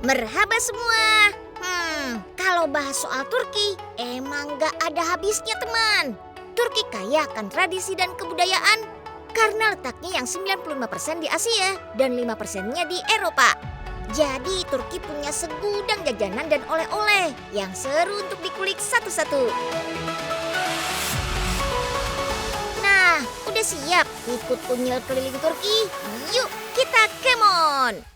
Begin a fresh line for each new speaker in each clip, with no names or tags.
Merhaba semua. Kalau bahas soal Turki, emang gak ada habisnya teman. Turki kaya akan tradisi dan kebudayaan karena letaknya yang 95% di Asia dan 5%-nya di Eropa. Jadi Turki punya segudang jajanan dan oleh-oleh yang seru untuk dikulik satu-satu. Nah, udah siap ikut unyil keliling Turki? Yuk kita kemon!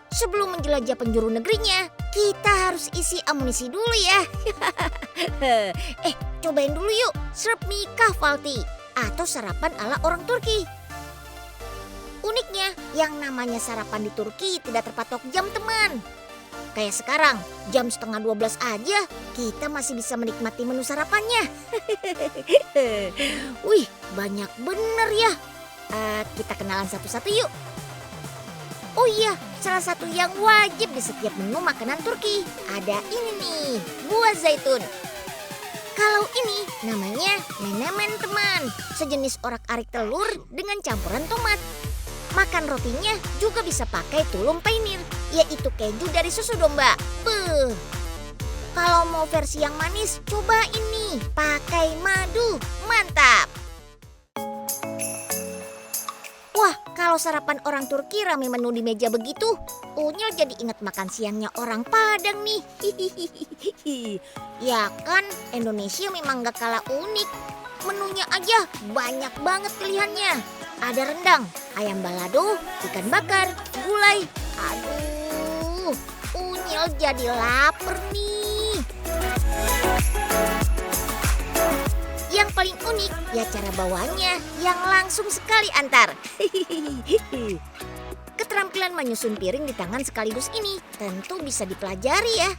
Sebelum menjelajah penjuru negerinya, kita harus isi amunisi dulu ya. Cobain dulu yuk srpmi kahvaltı atau sarapan ala orang Turki. Uniknya, yang namanya sarapan di Turki tidak terpatok jam teman. Kayak sekarang, jam 11:30 aja kita masih bisa menikmati menu sarapannya. Wih, banyak bener ya. Kita kenalan satu-satu yuk. Oh iya, salah satu yang wajib di setiap menu makanan Turki ada ini nih, buah zaitun. Kalau ini namanya menemen teman, sejenis orak-arik telur dengan campuran tomat. Makan rotinya juga bisa pakai tulum peynir, yaitu keju dari susu domba. Beuh. Kalau mau versi yang manis, coba ini, pakai madu, mantap. Wah, kalau sarapan orang Turki rame menu di meja begitu, Unyil jadi ingat makan siangnya orang Padang nih. Ya kan, Indonesia memang gak kalah unik. Menunya aja banyak banget pilihannya. Ada rendang, ayam balado, ikan bakar, gulai. Aduh, Unyil jadi lapar nih. Yang paling unik ya cara bawanya yang langsung sekali antar. Keterampilan menyusun piring di tangan sekaligus ini tentu bisa dipelajari ya.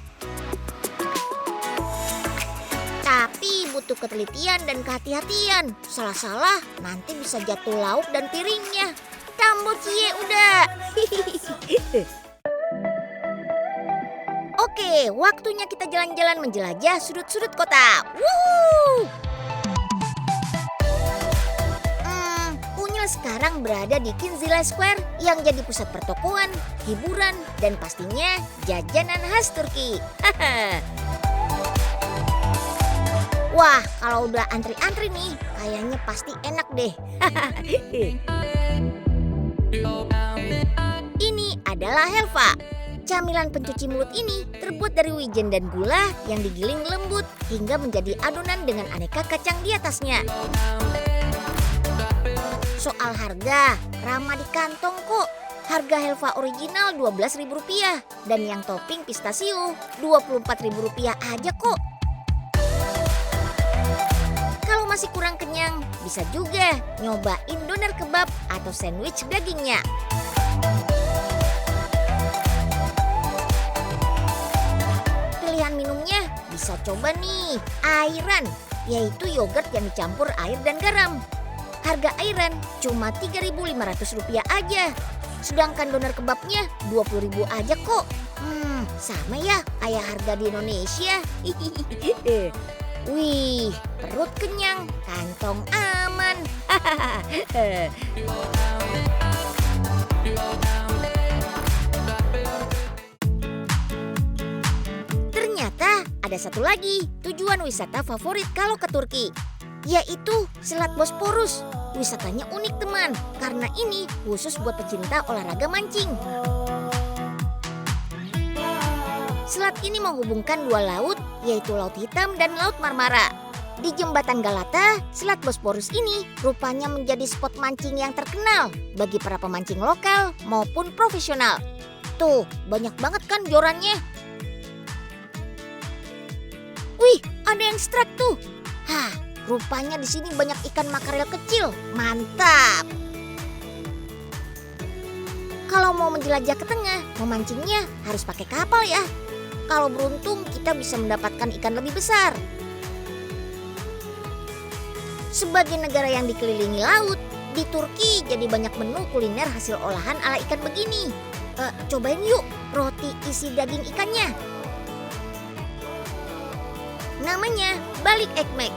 Tapi butuh ketelitian dan kehati-hatian. Salah-salah nanti bisa jatuh lauk dan piringnya. Tambo cie udah. Oke, waktunya kita jalan-jalan menjelajah sudut-sudut kota. Wuh! Sekarang berada di Kizilay Square yang jadi pusat pertokoan, hiburan, dan pastinya jajanan khas Turki. Wah, kalau udah antri-antri nih, kayaknya pasti enak deh. Ini adalah helva. Camilan pencuci mulut ini terbuat dari wijen dan gula yang digiling lembut hingga menjadi adonan dengan aneka kacang di atasnya. Soal harga, ramah di kantong kok. Harga helva original Rp12.000 dan yang topping pistachio Rp24.000 aja kok. Kalau masih kurang kenyang, bisa juga nyobain doner kebab atau sandwich dagingnya. Pilihan minumnya bisa coba nih, ayran, yaitu yogurt yang dicampur air dan garam. Harga ayran cuma Rp3.500 aja. Sedangkan doner kebabnya Rp20.000 aja kok. Sama ya kayak harga di Indonesia. Wih, perut kenyang, kantong aman. Ternyata ada satu lagi tujuan wisata favorit kalau ke Turki, yaitu Selat Bosporus. Wisatanya unik teman, karena ini khusus buat pecinta olahraga mancing. Selat ini menghubungkan dua laut, yaitu Laut Hitam dan Laut Marmara. Di Jembatan Galata, Selat Bosporus ini rupanya menjadi spot mancing yang terkenal bagi para pemancing lokal maupun profesional. Tuh, banyak banget kan jorannya. Wih, ada yang strike tuh. Rupanya di sini banyak ikan makarel kecil. Mantap. Kalau mau menjelajah ke tengah, memancingnya harus pakai kapal ya. Kalau beruntung kita bisa mendapatkan ikan lebih besar. Sebagai negara yang dikelilingi laut, di Turki jadi banyak menu kuliner hasil olahan ala ikan begini. Cobain yuk roti isi daging ikannya. Namanya balik ekmek.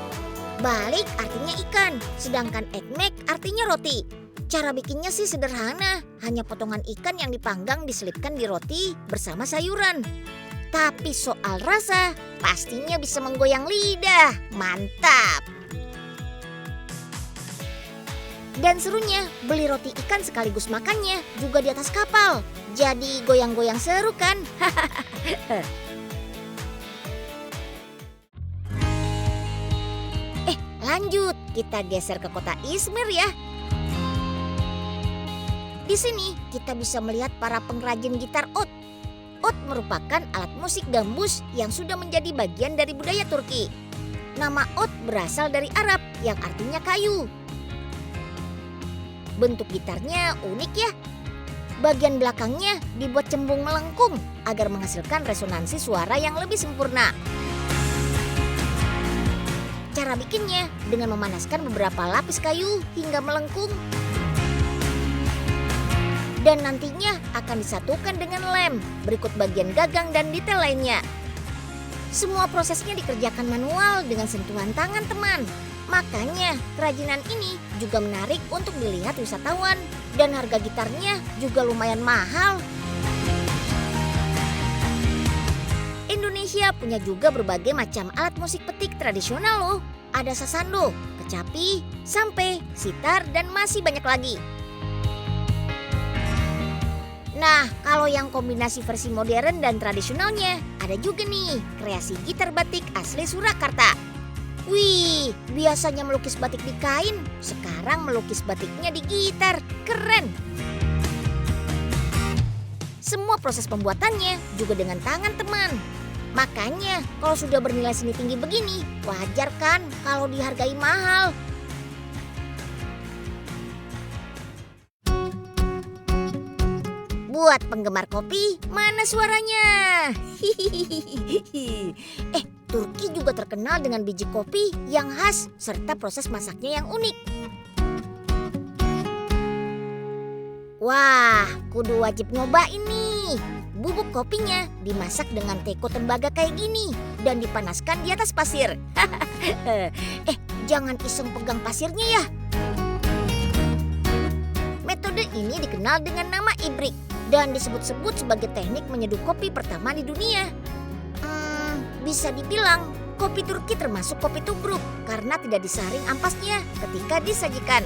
Balik artinya ikan, sedangkan ekmek artinya roti. Cara bikinnya sih sederhana, hanya potongan ikan yang dipanggang diselipkan di roti bersama sayuran. Tapi soal rasa, pastinya bisa menggoyang lidah. Mantap! Dan serunya, beli roti ikan sekaligus makannya juga di atas kapal. Jadi goyang-goyang seru kan? Lanjut, kita geser ke kota Izmir ya. Di sini kita bisa melihat para pengrajin gitar oud. Oud merupakan alat musik gambus yang sudah menjadi bagian dari budaya Turki. Nama oud berasal dari Arab yang artinya kayu. Bentuk gitarnya unik ya. Bagian belakangnya dibuat cembung melengkung agar menghasilkan resonansi suara yang lebih sempurna. Cara bikinnya dengan memanaskan beberapa lapis kayu hingga melengkung. Dan nantinya akan disatukan dengan lem, berikut bagian gagang dan detail lainnya. Semua prosesnya dikerjakan manual dengan sentuhan tangan teman. Makanya kerajinan ini juga menarik untuk dilihat wisatawan. Dan harga gitarnya juga lumayan mahal. Indonesia punya juga berbagai macam alat musik petik tradisional loh. Ada sasando, kecapi, sampe, sitar, dan masih banyak lagi. Nah, kalau yang kombinasi versi modern dan tradisionalnya, ada juga nih kreasi gitar batik asli Surakarta. Wih, biasanya melukis batik di kain, sekarang melukis batiknya di gitar. Keren! Semua proses pembuatannya juga dengan tangan teman. Makanya kalau sudah bernilai seni tinggi begini, wajar kan kalau dihargai mahal. Buat penggemar kopi, mana suaranya? Turki juga terkenal dengan biji kopi yang khas serta proses masaknya yang unik. Wah, kudu wajib nyobain nih. Bubuk kopinya dimasak dengan teko tembaga kayak gini dan dipanaskan di atas pasir. Jangan iseng pegang pasirnya ya. Metode ini dikenal dengan nama ibrik dan disebut-sebut sebagai teknik menyeduh kopi pertama di dunia. Bisa dibilang kopi Turki termasuk kopi tubruk karena tidak disaring ampasnya ketika disajikan.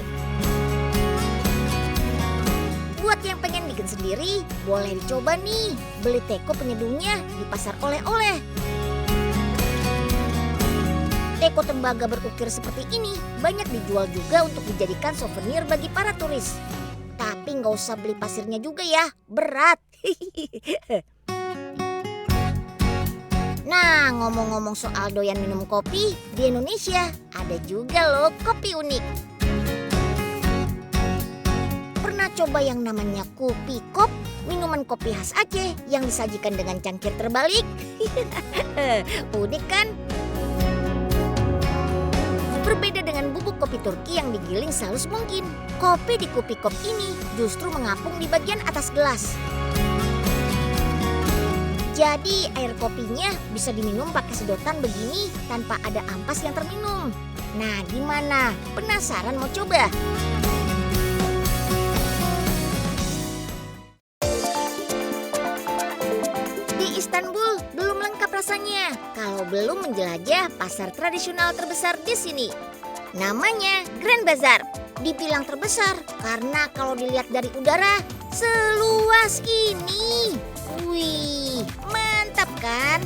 Buat yang pengen bikin sendiri, boleh dicoba nih beli teko penyeduhnya di pasar oleh-oleh. Teko tembaga berukir seperti ini banyak dijual juga untuk dijadikan souvenir bagi para turis. Tapi nggak usah beli pasirnya juga ya, berat. Nah, ngomong-ngomong soal doyan minum kopi, di Indonesia ada juga loh kopi unik. Pernah coba yang namanya kopi kop, minuman kopi khas Aceh yang disajikan dengan cangkir terbalik? Unik kan? Berbeda dengan bubuk kopi Turki yang digiling sehalus mungkin, kopi di kopi kop ini justru mengapung di bagian atas gelas. Jadi air kopinya bisa diminum pakai sedotan begini tanpa ada ampas yang terminum. Nah, gimana? Penasaran mau coba? Di Istanbul belum lengkap rasanya kalau belum menjelajah pasar tradisional terbesar di sini. Namanya Grand Bazar. Dibilang terbesar karena kalau dilihat dari udara seluas ini. Wih, mantap kan?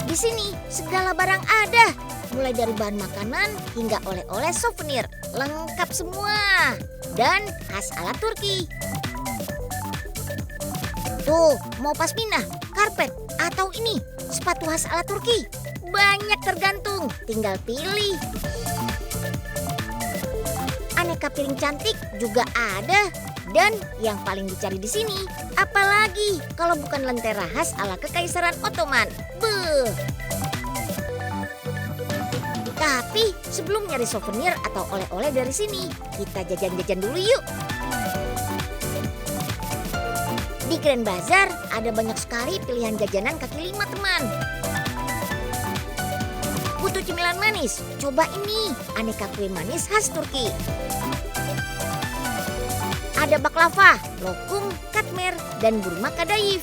Di sini segala barang ada, mulai dari bahan makanan hingga oleh-oleh souvenir, lengkap semua dan khas ala Turki. Tuh, mau pasmina, karpet, atau ini sepatu khas ala Turki, banyak tergantung, tinggal pilih. Aneka piring cantik juga ada. Dan yang paling dicari di sini, apalagi kalau bukan lentera khas ala Kekaisaran Ottoman. Beuh. Tapi sebelum nyari souvenir atau oleh-oleh dari sini, kita jajan-jajan dulu yuk. Di Grand Bazar ada banyak sekali pilihan jajanan kaki lima teman. Butuh cemilan cemilan manis. Coba ini, aneka kue manis khas Turki. Ada baklava, lokum, katmer, dan burma kadayif.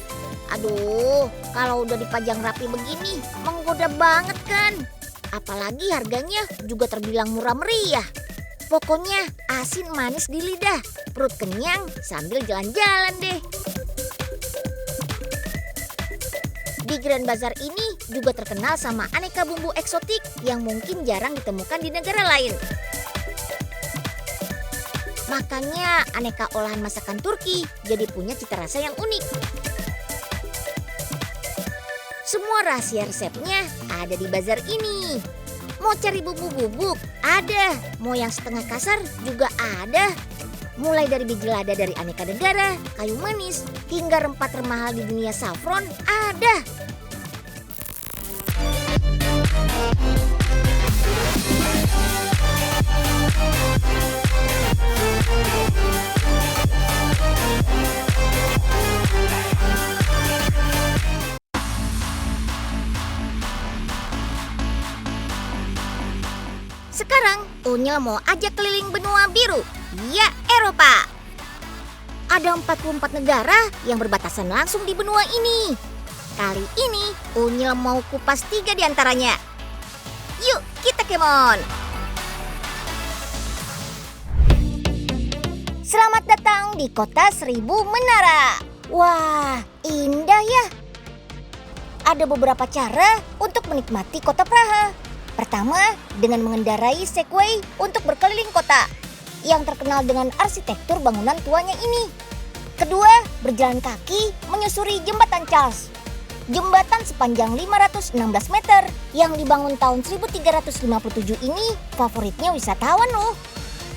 Aduh, kalau udah dipajang rapi begini, menggoda banget kan? Apalagi harganya juga terbilang murah meriah. Pokoknya asin manis di lidah, perut kenyang sambil jalan-jalan deh. Di Grand Bazaar ini juga terkenal sama aneka bumbu eksotik yang mungkin jarang ditemukan di negara lain. Makanya aneka olahan masakan Turki jadi punya cita rasa yang unik. Semua rahasia resepnya ada di bazar ini. Mau cari bumbu bubuk? Ada. Mau yang setengah kasar juga ada. Mulai dari biji lada dari aneka negara, kayu manis, hingga rempah termahal di dunia saffron ada. Sekarang Unyil mau ajak keliling benua biru, ya Eropa. Ada 44 negara yang berbatasan langsung di benua ini. Kali ini Unyil mau kupas 3 di antaranya. Yuk kita kemon. Selamat datang di kota 1000 menara. Wah, indah ya. Ada beberapa cara untuk menikmati kota Praha. Pertama, dengan mengendarai Segway untuk berkeliling kota yang terkenal dengan arsitektur bangunan tuanya ini. Kedua, berjalan kaki menyusuri jembatan Charles. Jembatan sepanjang 516 meter yang dibangun tahun 1357 ini favoritnya wisatawan loh.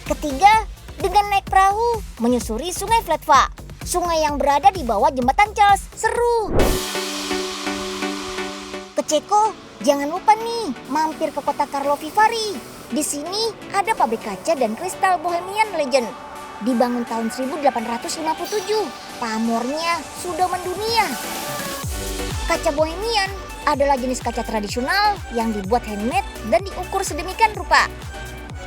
Ketiga, dengan naik perahu menyusuri Sungai Vletva, sungai yang berada di bawah jembatan Charles. Seru! Ke Ceko, jangan lupa nih mampir ke kota Karlovy Vary. Di sini ada pabrik kaca dan kristal Bohemian Legend. Dibangun tahun 1857, pamornya sudah mendunia. Kaca Bohemian adalah jenis kaca tradisional yang dibuat handmade dan diukur sedemikian rupa.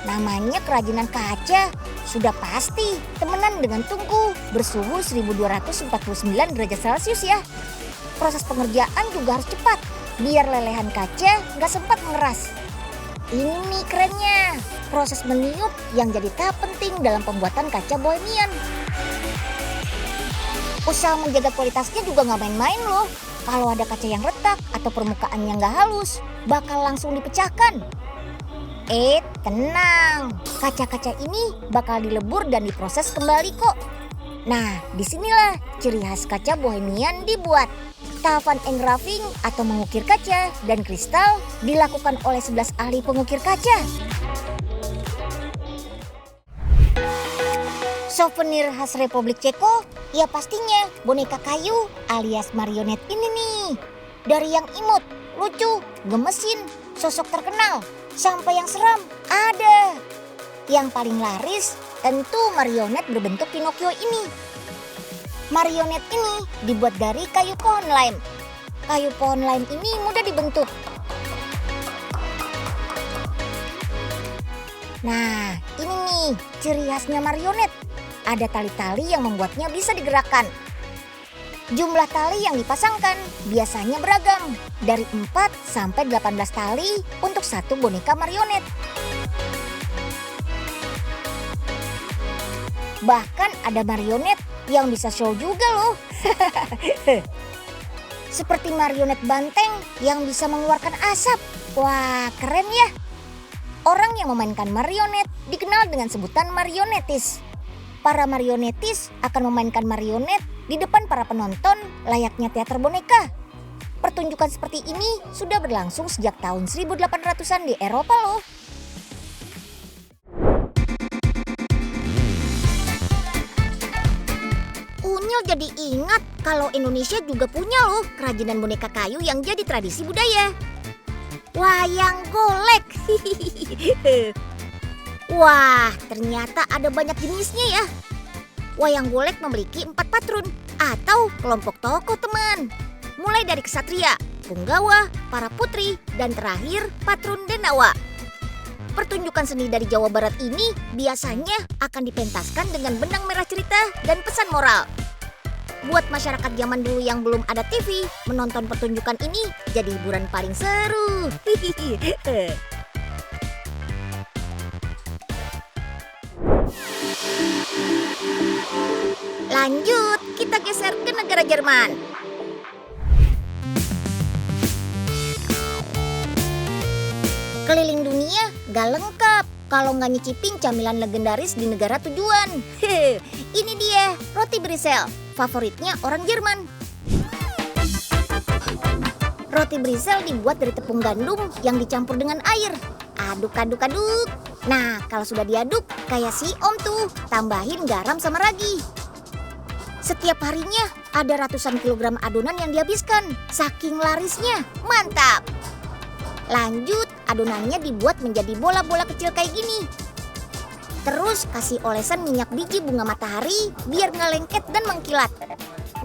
Namanya kerajinan kaca, sudah pasti temenan dengan tungku bersuhu 1249 derajat Celcius ya. Proses pengerjaan juga harus cepat, biar lelehan kaca nggak sempat mengeras. Ini kerennya, proses meniup yang jadi tahap penting dalam pembuatan kaca Bohemian. Usaha menjaga kualitasnya juga nggak main-main loh. Kalau ada kaca yang retak atau permukaannya nggak halus, bakal langsung dipecahkan. Tenang, kaca-kaca ini bakal dilebur dan diproses kembali kok. Nah, disinilah ciri khas kaca Bohemian dibuat. Tahapan engraving atau mengukir kaca dan kristal dilakukan oleh 11 ahli pengukir kaca. Souvenir khas Republik Ceko, ya pastinya boneka kayu alias marionet ini nih. Dari yang imut, lucu, gemesin, sosok terkenal, sampai yang seram ada. Yang paling laris tentu marionet berbentuk Pinocchio ini. Marionet ini dibuat dari kayu pohon lime. Kayu pohon lime ini mudah dibentuk. Nah, ini nih ciri khasnya marionet. Ada tali-tali yang membuatnya bisa digerakkan. Jumlah tali yang dipasangkan biasanya beragam, dari 4 sampai 18 tali untuk satu boneka marionet. Bahkan ada marionet yang bisa show juga loh. Seperti marionet banteng yang bisa mengeluarkan asap. Wah, keren ya. Orang yang memainkan marionet dikenal dengan sebutan marionetis. Para marionetis akan memainkan marionet di depan para penonton layaknya teater boneka. Pertunjukan seperti ini sudah berlangsung sejak tahun 1800-an di Eropa loh. Unyil jadi ingat kalau Indonesia juga punya loh kerajinan boneka kayu yang jadi tradisi budaya. Wayang golek. Wah, ternyata ada banyak jenisnya ya. Wayang golek memiliki 4 patrun atau kelompok tokoh teman. Mulai dari kesatria, Punggawa, para putri, dan terakhir Patrun Denawa. Pertunjukan seni dari Jawa Barat ini biasanya akan dipentaskan dengan benang merah cerita dan pesan moral. Buat masyarakat zaman dulu yang belum ada TV, menonton pertunjukan ini jadi hiburan paling seru. Lanjut, kita geser ke negara Jerman. Keliling dunia gak lengkap kalau nggak nyicipin camilan legendaris di negara tujuan. Ini dia roti Brisel, favoritnya orang Jerman. Roti Brisel dibuat dari tepung gandum yang dicampur dengan air. Aduk. Nah, kalau sudah diaduk, kayak si Om tuh, tambahin garam sama ragi. Setiap harinya ada ratusan kilogram adonan yang dihabiskan. Saking larisnya, mantap. Lanjut, adonannya dibuat menjadi bola-bola kecil kayak gini. Terus kasih olesan minyak biji bunga matahari biar nggak lengket dan mengkilat.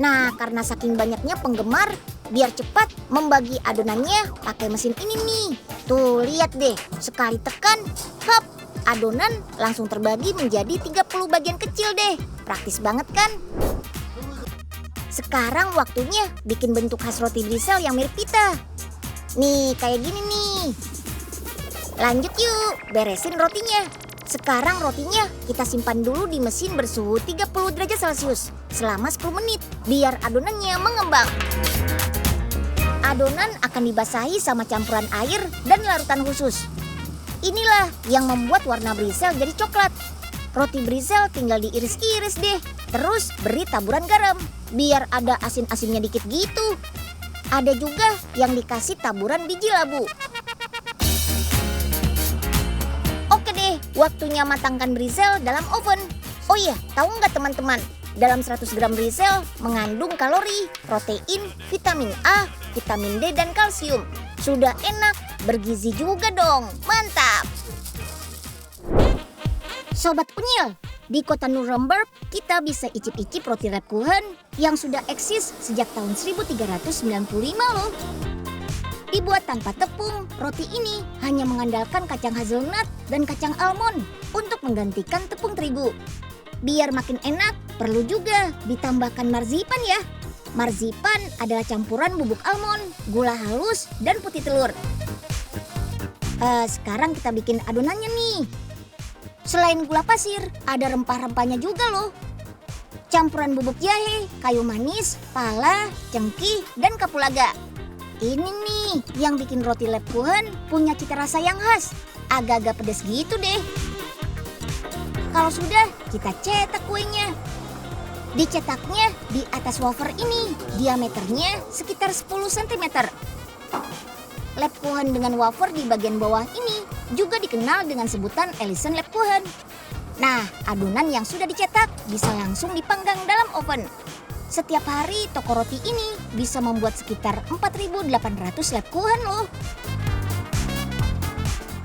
Nah, karena saking banyaknya penggemar, biar cepat membagi adonannya pakai mesin ini nih. Tuh, lihat deh, sekali tekan, hop, adonan langsung terbagi menjadi 30 bagian kecil deh. Praktis banget kan? Sekarang waktunya bikin bentuk khas roti Brisel yang mirip pita. Nih, kayak gini nih. Lanjut yuk, beresin rotinya. Sekarang rotinya kita simpan dulu di mesin bersuhu 30 derajat Celcius selama 10 menit biar adonannya mengembang. Adonan akan dibasahi sama campuran air dan larutan khusus. Inilah yang membuat warna Brisel jadi coklat. Roti Brisel tinggal diiris-iris deh. Terus beri taburan garam biar ada asin-asinnya dikit gitu. Ada juga yang dikasih taburan biji labu. Oke deh, waktunya matangkan Brisel dalam oven. Oh iya, tahu nggak teman-teman? Dalam 100 gram Brisel mengandung kalori, protein, vitamin A, vitamin D, dan kalsium. Sudah enak, bergizi juga dong. Mantap! Sobat Unyil, di kota Nuremberg kita bisa icip-icip roti Lebkuchen yang sudah eksis sejak tahun 1395 loh. Dibuat tanpa tepung, roti ini hanya mengandalkan kacang hazelnut dan kacang almond untuk menggantikan tepung terigu. Biar makin enak, perlu juga ditambahkan marzipan ya. Marzipan adalah campuran bubuk almond, gula halus, dan putih telur. Sekarang kita bikin adonannya nih. Selain gula pasir, ada rempah-rempahnya juga loh. Campuran bubuk jahe, kayu manis, pala, cengkih, dan kapulaga. Ini nih yang bikin roti Lebkuchen punya cita rasa yang khas. Agak-agak pedas gitu deh. Kalau sudah, kita cetak kuenya. Dicetaknya di atas wafer ini, diameternya sekitar 10 cm. Lebkuchen dengan wafer di bagian bawah ini juga dikenal dengan sebutan Ellison Lebkuchen. Nah, adonan yang sudah dicetak bisa langsung dipanggang dalam oven. Setiap hari toko roti ini bisa membuat sekitar 4.800 Lebkuchen loh.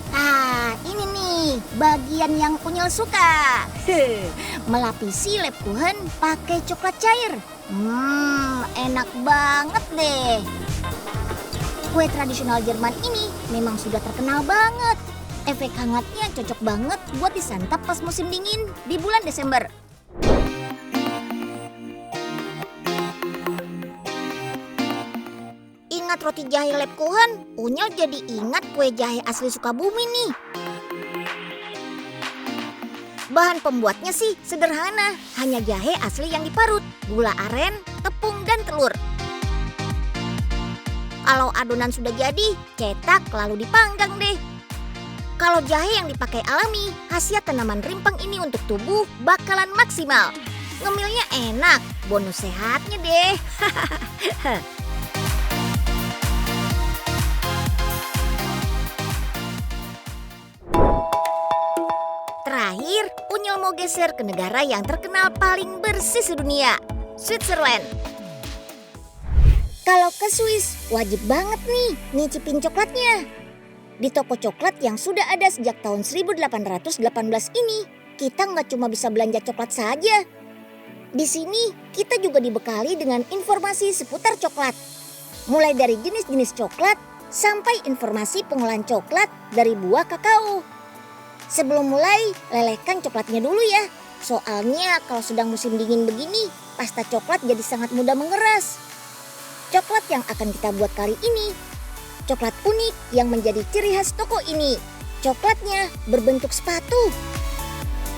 Ah, ini nih bagian yang Unyil suka. Melapisi Lebkuchen pakai coklat cair. Enak banget deh. Kue tradisional Jerman ini memang sudah terkenal banget. Efek hangatnya cocok banget buat disantap pas musim dingin di bulan Desember. Ingat roti jahe Lebkuchen, Unyil jadi ingat kue jahe asli Sukabumi nih. Bahan pembuatnya sih sederhana, hanya jahe asli yang diparut, gula aren, tepung, dan telur. Kalau adonan sudah jadi, cetak lalu dipanggang deh. Kalau jahe yang dipakai alami, khasiat tanaman rimpang ini untuk tubuh bakalan maksimal. Ngemilnya enak, bonus sehatnya deh. Terakhir, Unyil mau geser ke negara yang terkenal paling bersih sedunia, Switzerland. Kalau ke Swiss, wajib banget nih nyicipin coklatnya. Di toko coklat yang sudah ada sejak tahun 1818 ini, kita nggak cuma bisa belanja coklat saja. Di sini kita juga dibekali dengan informasi seputar coklat. mulai dari jenis-jenis coklat sampai informasi pengolahan coklat dari buah kakao. Sebelum mulai, lelehkan coklatnya dulu ya. Soalnya kalau sedang musim dingin begini, pasta coklat jadi sangat mudah mengeras. Coklat yang akan kita buat kali ini, coklat unik yang menjadi ciri khas toko ini. Coklatnya berbentuk sepatu.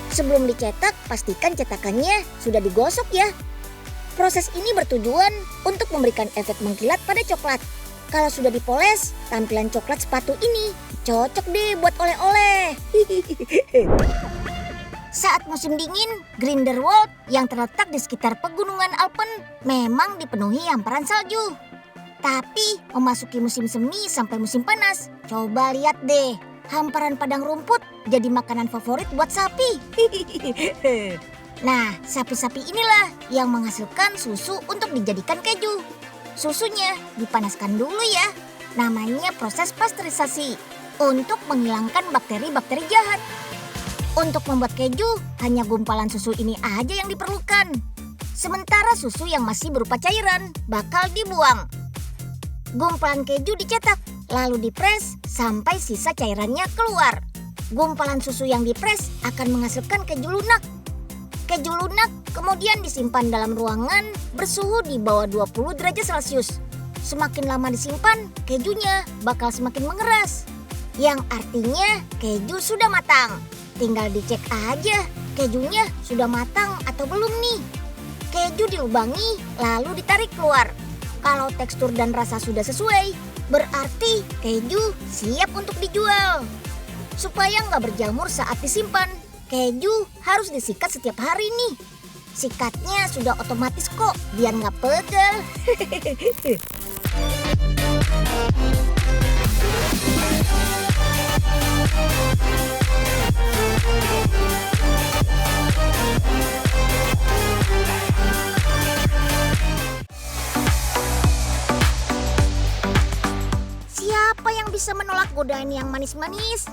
Sebelum dicetak, pastikan cetakannya sudah digosok ya. Proses ini bertujuan untuk memberikan efek mengkilat pada coklat. Kalau sudah dipoles, tampilan coklat sepatu ini cocok deh buat oleh-oleh. Saat musim dingin, Grindelwald yang terletak di sekitar pegunungan Alpen memang dipenuhi hamparan salju. Tapi memasuki musim semi sampai musim panas, coba lihat deh. Hamparan padang rumput jadi makanan favorit buat sapi. Nah, sapi-sapi inilah yang menghasilkan susu untuk dijadikan keju. Susunya dipanaskan dulu ya. Namanya proses pasteurisasi untuk menghilangkan bakteri-bakteri jahat. Untuk membuat keju, hanya gumpalan susu ini aja yang diperlukan. Sementara susu yang masih berupa cairan bakal dibuang. Gumpalan keju dicetak, lalu dipres sampai sisa cairannya keluar. Gumpalan susu yang dipres akan menghasilkan keju lunak. Keju lunak kemudian disimpan dalam ruangan bersuhu di bawah 20 derajat Celcius. Semakin lama disimpan, kejunya bakal semakin mengeras. Yang artinya keju sudah matang. Tinggal dicek aja kejunya sudah matang atau belum nih. Keju dilubangi lalu ditarik keluar. Kalau tekstur dan rasa sudah sesuai, berarti keju siap untuk dijual. Supaya nggak berjamur saat disimpan, keju harus disikat setiap hari nih. Sikatnya sudah otomatis kok, biar nggak pegel. Siapa yang bisa menolak godaan yang manis-manis?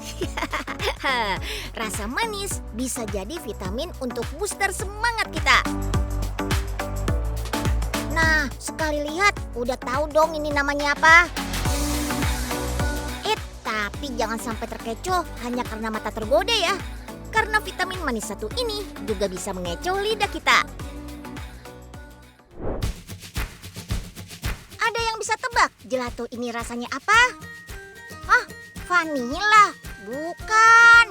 Rasa manis bisa jadi vitamin untuk booster semangat kita. Nah, sekali lihat udah tahu dong ini namanya apa? Tapi jangan sampai terkecoh hanya karena mata tergoda ya. Karena vitamin manis satu ini juga bisa mengecoh lidah kita. Ada yang bisa tebak gelato ini rasanya apa? Hah, vanila? Bukan.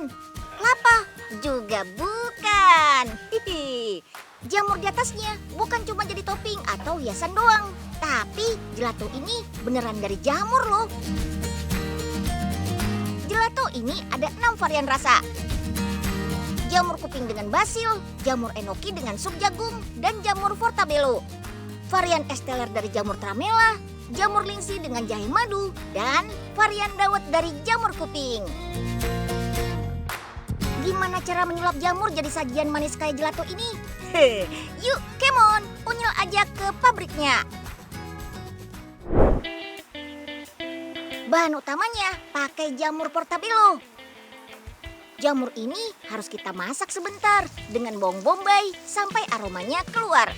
Kelapa? Juga bukan. Jamur di atasnya bukan cuma jadi topping atau hiasan doang. Tapi gelato ini beneran dari jamur loh. Gelato ini ada 6 varian rasa. Jamur kuping dengan basil, jamur enoki dengan sup jagung, dan jamur portabello. Varian esteller dari jamur tramela, jamur lingsi dengan jahe madu, dan varian dawet dari jamur kuping. Gimana cara menyulap jamur jadi sajian manis kayak gelato ini? Yuk, come on, unyil aja ke pabriknya. Bahan utamanya pakai jamur portabello. Jamur ini harus kita masak sebentar dengan bawang bombay sampai aromanya keluar.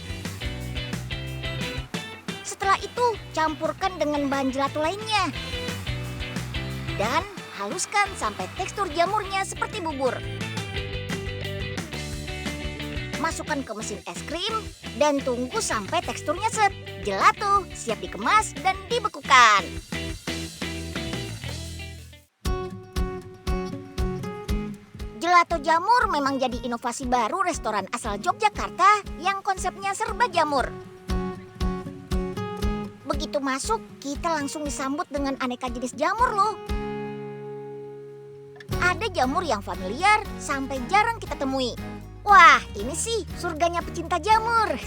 Setelah itu campurkan dengan bahan gelato lainnya. Dan haluskan sampai tekstur jamurnya seperti bubur. Masukkan ke mesin es krim dan tunggu sampai teksturnya set. Gelato siap dikemas dan dibekukan. Gelato jamur memang jadi inovasi baru restoran asal Yogyakarta yang konsepnya serba jamur. Begitu masuk, kita langsung disambut dengan aneka jenis jamur loh. Ada jamur yang familiar sampai jarang kita temui. Wah, ini sih surganya pecinta jamur.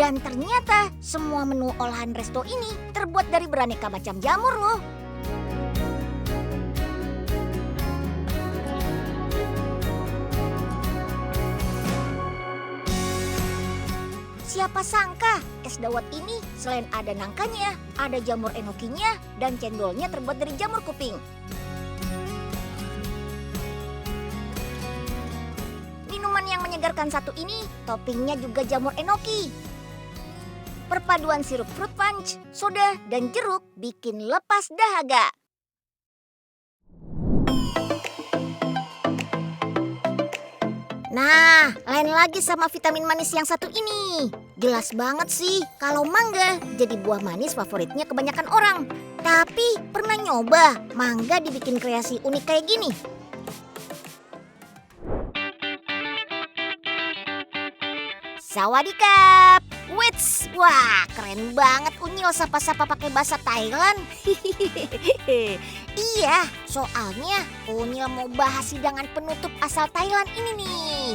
Dan ternyata semua menu olahan resto ini terbuat dari beraneka macam jamur loh. Siapa sangka es dawet ini selain ada nangkanya, ada jamur enokinya dan cendolnya terbuat dari jamur kuping. Minuman yang menyegarkan satu ini, toppingnya juga jamur enoki. Perpaduan sirup fruit punch, soda, dan jeruk bikin lepas dahaga. Nah, lain lagi sama vitamin manis yang satu ini. Jelas banget sih kalau mangga jadi buah manis favoritnya kebanyakan orang. Tapi pernah nyoba mangga dibikin kreasi unik kayak gini? Sawadikap! Wits, wah keren banget Unyil sapa-sapa pakai bahasa Thailand. Iya, soalnya Unyil mau bahas hidangan penutup asal Thailand ini nih.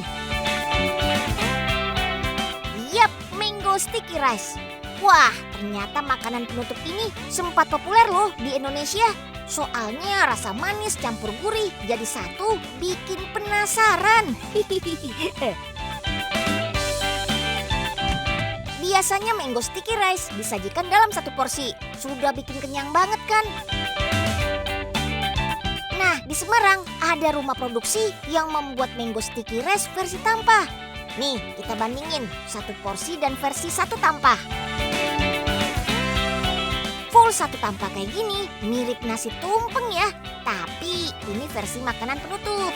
Yap, mango sticky rice. Wah, ternyata makanan penutup ini sempat populer loh di Indonesia. Soalnya rasa manis campur gurih jadi satu bikin penasaran. Biasanya mango sticky rice disajikan dalam satu porsi. Sudah bikin kenyang banget kan? Nah, di Semarang ada rumah produksi yang membuat mango sticky rice versi tampah. Nih, kita bandingin satu porsi dan versi satu tampah. Full satu tampah kayak gini mirip nasi tumpeng ya. Tapi ini versi makanan penutup.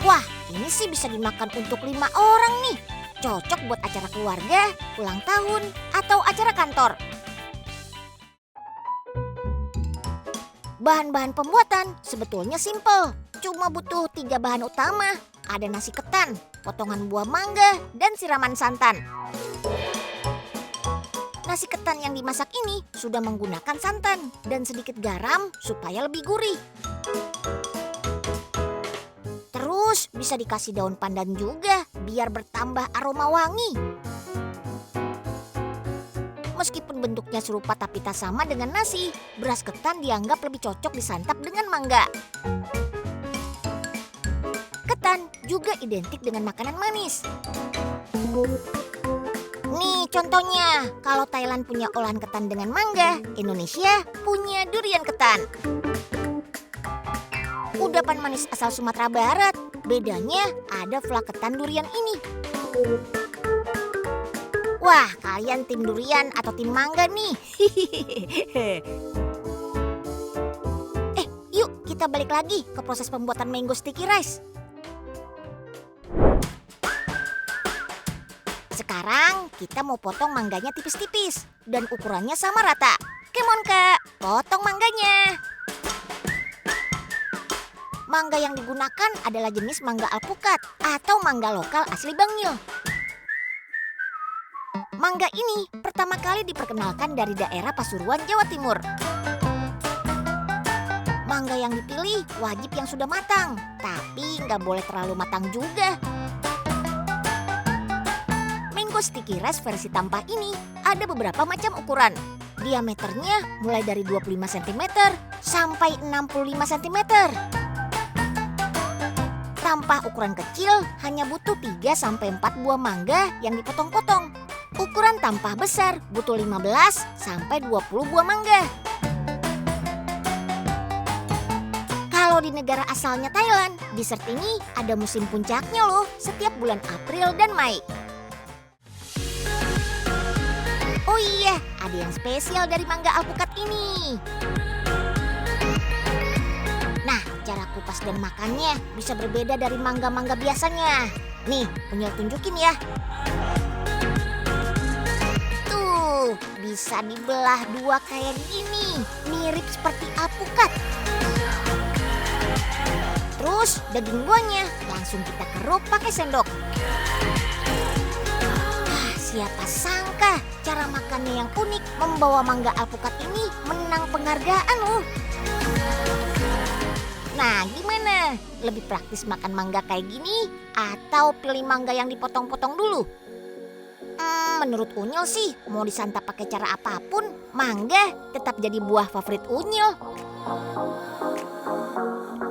Wah, ini sih bisa dimakan untuk 5 orang nih. Cocok buat acara keluarga, ulang tahun, atau acara kantor. Bahan-bahan pembuatan sebetulnya simple. Cuma butuh 3 bahan utama. Ada nasi ketan, potongan buah mangga, dan siraman santan. Nasi ketan yang dimasak ini sudah menggunakan santan dan sedikit garam supaya lebih gurih. Terus bisa dikasih daun pandan juga biar bertambah aroma wangi. Meskipun bentuknya serupa tapi tak sama dengan nasi, beras ketan dianggap lebih cocok disantap dengan mangga. Ketan juga identik dengan makanan manis. Nih contohnya, kalau Thailand punya olahan ketan dengan mangga, Indonesia punya durian ketan. Kudapan manis asal Sumatera Barat, bedanya ada flak ketan durian ini. Wah, kalian tim durian atau tim mangga nih? Yuk kita balik lagi ke proses pembuatan mango sticky rice. Sekarang kita mau potong mangganya tipis-tipis dan ukurannya sama rata. Come on Kak, potong mangganya. Mangga yang digunakan adalah jenis mangga alpukat atau mangga lokal asli Bangil. Mangga ini pertama kali diperkenalkan dari daerah Pasuruan, Jawa Timur. Mangga yang dipilih wajib yang sudah matang, tapi nggak boleh terlalu matang juga. Mango sticky rice versi tampah ini ada beberapa macam ukuran. Diameternya mulai dari 25 cm sampai 65 cm. Tampah ukuran kecil hanya butuh 3-4 buah mangga yang dipotong-potong. Ukuran tampah besar butuh 15-20 buah mangga. Kalau di negara asalnya Thailand, dessert ini ada musim puncaknya loh, setiap bulan April dan Mei. Oh iya, ada yang spesial dari mangga alpukat ini. Nah, cara kupas dan makannya bisa berbeda dari mangga-mangga biasanya. Nih, Unyil tunjukin ya. Tuh, bisa dibelah dua kayak gini, mirip seperti alpukat. Terus daging buahnya langsung kita keruk pakai sendok. Siapa sangka cara makannya yang unik membawa mangga alpukat ini menang penghargaan loh. Nah, gimana? Lebih praktis makan mangga kayak gini atau pilih mangga yang dipotong-potong dulu? Menurut Unyil sih, mau disantap pakai cara apapun, mangga tetap jadi buah favorit Unyil.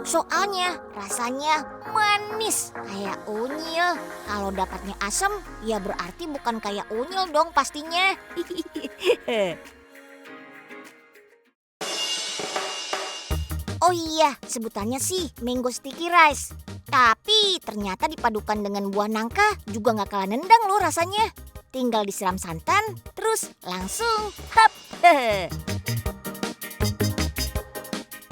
Soalnya rasanya manis kayak Unyil. Kalau dapatnya asam, ya berarti bukan kayak Unyil dong pastinya. Oh iya, sebutannya sih mango sticky rice. Tapi ternyata dipadukan dengan buah nangka juga nggak kalah nendang loh rasanya. Tinggal disiram santan, terus langsung hap.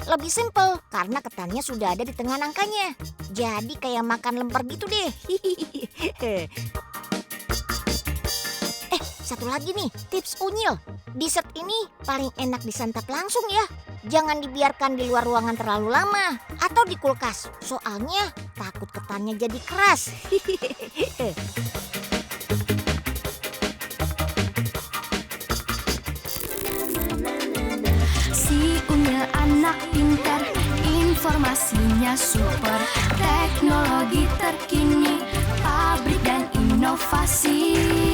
Lebih simpel karena ketannya sudah ada di tengah nangkanya. Jadi kayak makan lemper gitu deh. Satu lagi nih, tips unyil. Dessert ini paling enak disantap langsung ya. Jangan dibiarkan di luar ruangan terlalu lama atau di kulkas. Soalnya takut ketannya jadi keras.
Si Unyil anak pintar, informasinya super. Teknologi terkini, pabrik dan inovasi.